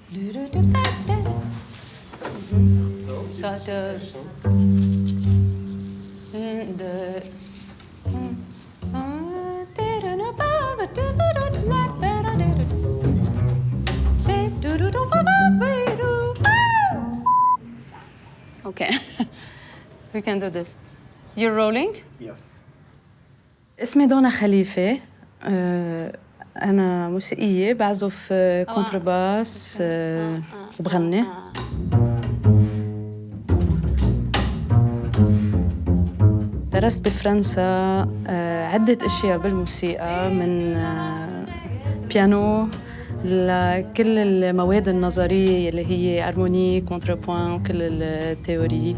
Okay, we can do this. You're rolling? Yes. اسمي دونا خليفة. أنا موسيقية بعزف كونترباس وبغني. درست بفرنسا عدة أشياء بالموسيقى من بيانو لكل المواد النظرية اللي هي هارموني، كونتربوان وكل التيوري.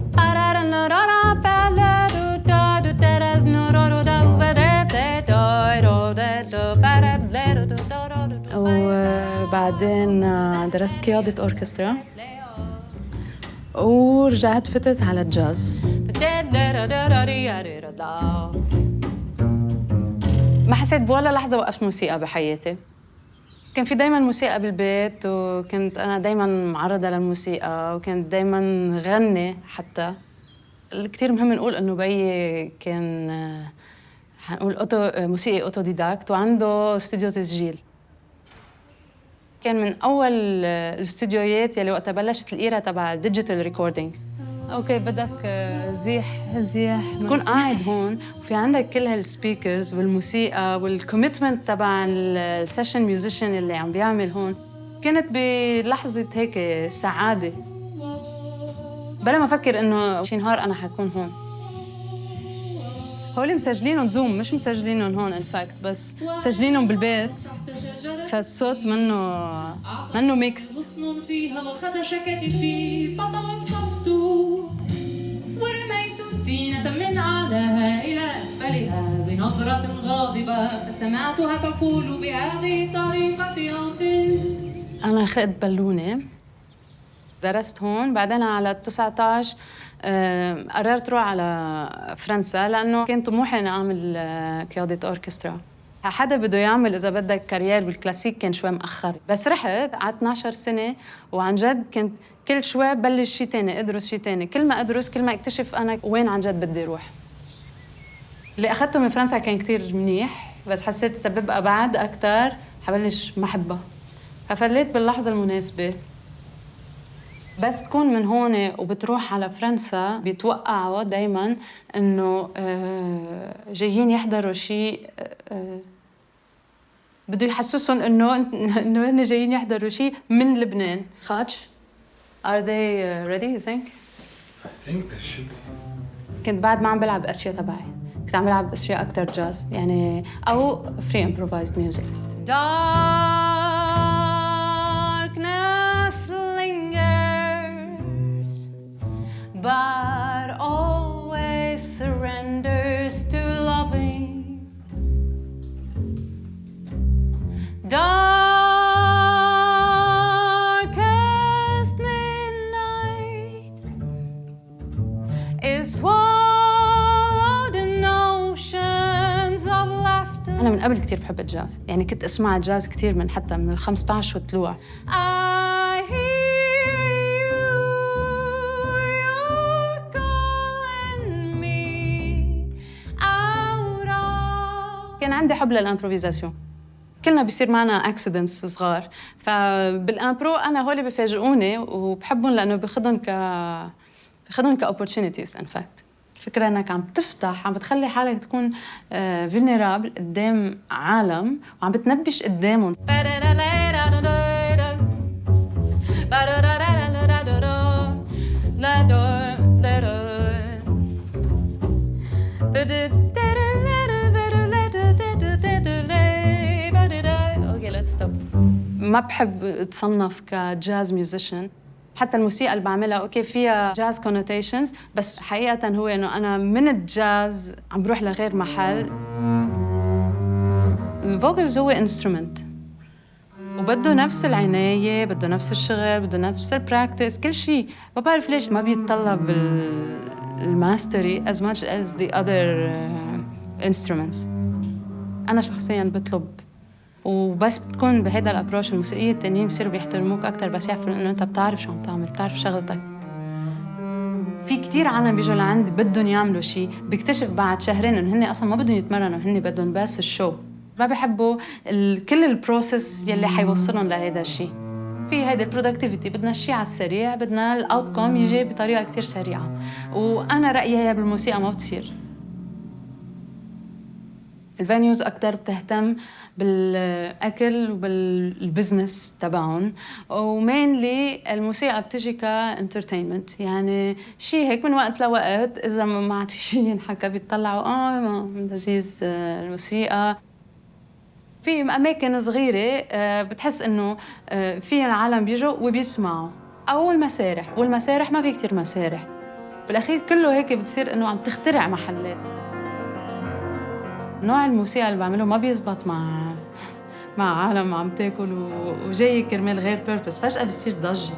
وبعدين درست قيادة أوركسترا ورجعت فتت على الجاز. ما حسيت بولا لحظة وقفت موسيقى بحياتي. كان في دايماً موسيقى بالبيت وكنت أنا دايماً معرضة للموسيقى وكنت دايماً غني حتى. الكتير مهم نقول إنه بيي كان هنقول موسيقي أوتوديداكت وعنده استوديو تسجيل. كان من أول الاستوديوهات يلي وقتها بلشت الإيرا تبع الديجيتال ريكوردينج. أوكي بدك زيح تكون قاعد هون وفي عندك كل هالسبيكرز والموسيقى والكوميتمنت تبع السيشن ميوزيشن اللي عم بيعمل هون. كانت بلحظة هيك سعادة. بلا ما أفكر إنه شي نهار أنا حكون هون. هولي مسجلينهم زوم مش مسجلينهم هون انفاكت بس مسجلينهم بالبيت فالصوت منه ميكس. غصن فيها وخدش كتفي بطل مفتوح ورميت الطينة من أعلاها إلى أسفلها بنظرة غاضبة فسمعتها تقول بهذه الطريقة أنا أخذت بالونة درست هون بعدين على 19 قررت روح على فرنسا لأنه كان طموحي أن أعمل قيادة أوركسترا. حدا بده يعمل إذا بدك كارير بالكلاسيك كان شوي مأخر بس رحت على 12 سنة وعن جد كنت كل شوي بلش شي تاني أدرس شي تاني كل ما أدرس كل ما اكتشف أنا وين عن جد بدي أروح. اللي أخذته من فرنسا كان كتير منيح بس حسيت سبب أبعد أكتر حبلش ما أحبها ففليت باللحظة المناسبة. بس تكون من هون وبتروح على فرنسا بيتوقعوا دايماً إنه جايين يحضروا شيء بده يحسسهم إنه هن جايين يحضروا شيء من لبنان. خاتش Are they ready you think? I think they should. كنت بعد ما عم بلعب أشياء تبعي كنت عم بلعب أشياء أكتر جاز يعني أو free improvised music. Darkness lingers but always surrenders to loving. Darkest midnight is swallowed in oceans of laughter. أنا من قبل كتير بحب الجاز يعني كنت أسمع الجاز كتير من حتى من 15 وطلوع. كان عندي حب للإمبروفيزاسيون. كلنا بيصير معنا اكسيدنتس صغار فبالامبرو انا هولي بفاجئوني وبحبهم لانه باخذهم كاوبورتونيتيز ان فاكت. الفكره انك عم تفتح عم بتخلي حالك تكون فيلنرابل قدام عالم وعم بتنبش قدامهم. ما بحب اتصنف كجاز ميوزيشن. حتى الموسيقى اللي بعملها اوكي فيها جاز كونوتيشنز بس حقيقة هو انه انا من الجاز عم بروح لغير محل. الفوكلز هو انسترومنت وبده نفس العناية بده نفس الشغل بده نفس البراكتس كل شيء. ما بعرف ليش ما بيتطلب الماستري as much as the other instruments. أنا شخصياً بطلب وبس بتكون بهيدا الابروش الموسيقية التانيين بصيروا بيحترموك أكتر، بس يعرفوا إنه أنت بتعرف شو عم تعمل، بتعرف شغلتك. في كتير عالم بيجوا لعندي بدهم يعملوا شيء، بيكتشف بعد شهرين إنه هن أصلاً ما بدهم يتمرنوا، هن بدهم بس الشو. ما بيحبوا كل البروسيس يلي حيوصلهم لهيدا الشيء. في هيدا البرودكتيفيتي بدنا الشيء على السريع، بدنا الاوتكم يجي بطريقة كتير سريعة، وأنا رأيي هي بالموسيقى ما بتصير. الفانيوز أكتر بتهتم بالأكل وبالبزنس تبعهم، ومينلي الموسيقى بتجي كانترتينمنت، يعني شيء هيك من وقت لوقت إذا ما عاد في شيء ينحكى بيطلعوا لذيذ الموسيقى. في أماكن صغيرة بتحس إنه في العالم بيجوا وبيسمعوا، أو المسارح، والمسارح ما في كتير مسارح. بالأخير كله هيك بتصير إنه عم تخترع محلات. نوع الموسيقى اللي بعمله ما بيزبط مع عالم عم تاكل وجاي كرمال غير بيربس، فجأة بيصير ضجة.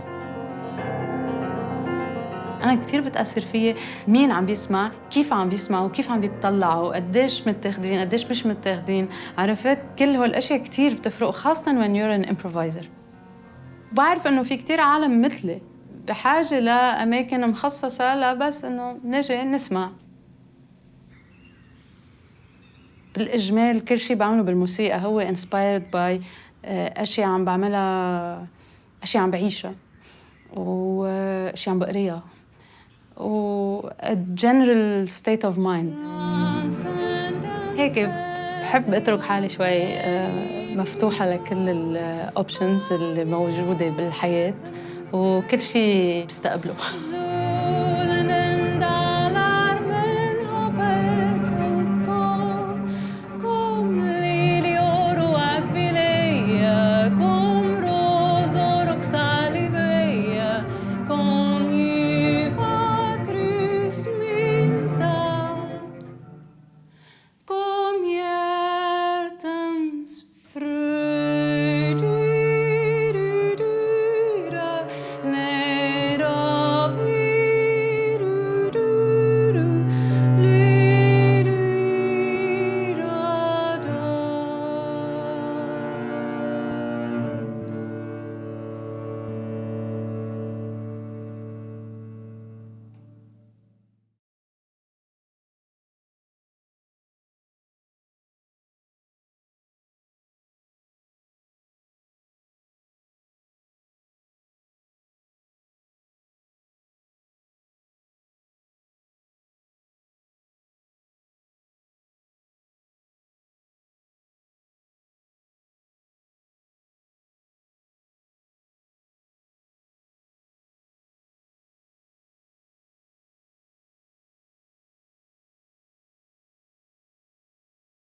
أنا كتير بتأثر فيي مين عم بيسمع، كيف عم بيسمعوا، كيف عم بيطلعوا، قديش متاخدين، قديش مش متاخدين. عرفت؟ كل هول الأشياء كتير بتفرق، خاصة when you're an improviser. بعرف إنه في كتير عالم مثلي بحاجة لأماكن مخصصة لبس إنه نجي نسمع. بالإجمال كل شيء بعمله بالموسيقى هو inspired by أشياء عم بعملها، أشياء عم بعيشها، وأشياء عم بقريها، و a general state of mind. هيك بحب أترك حالي شوي مفتوحة لكل الأوبشنز اللي موجودة بالحياة، وكل شيء بستقبله.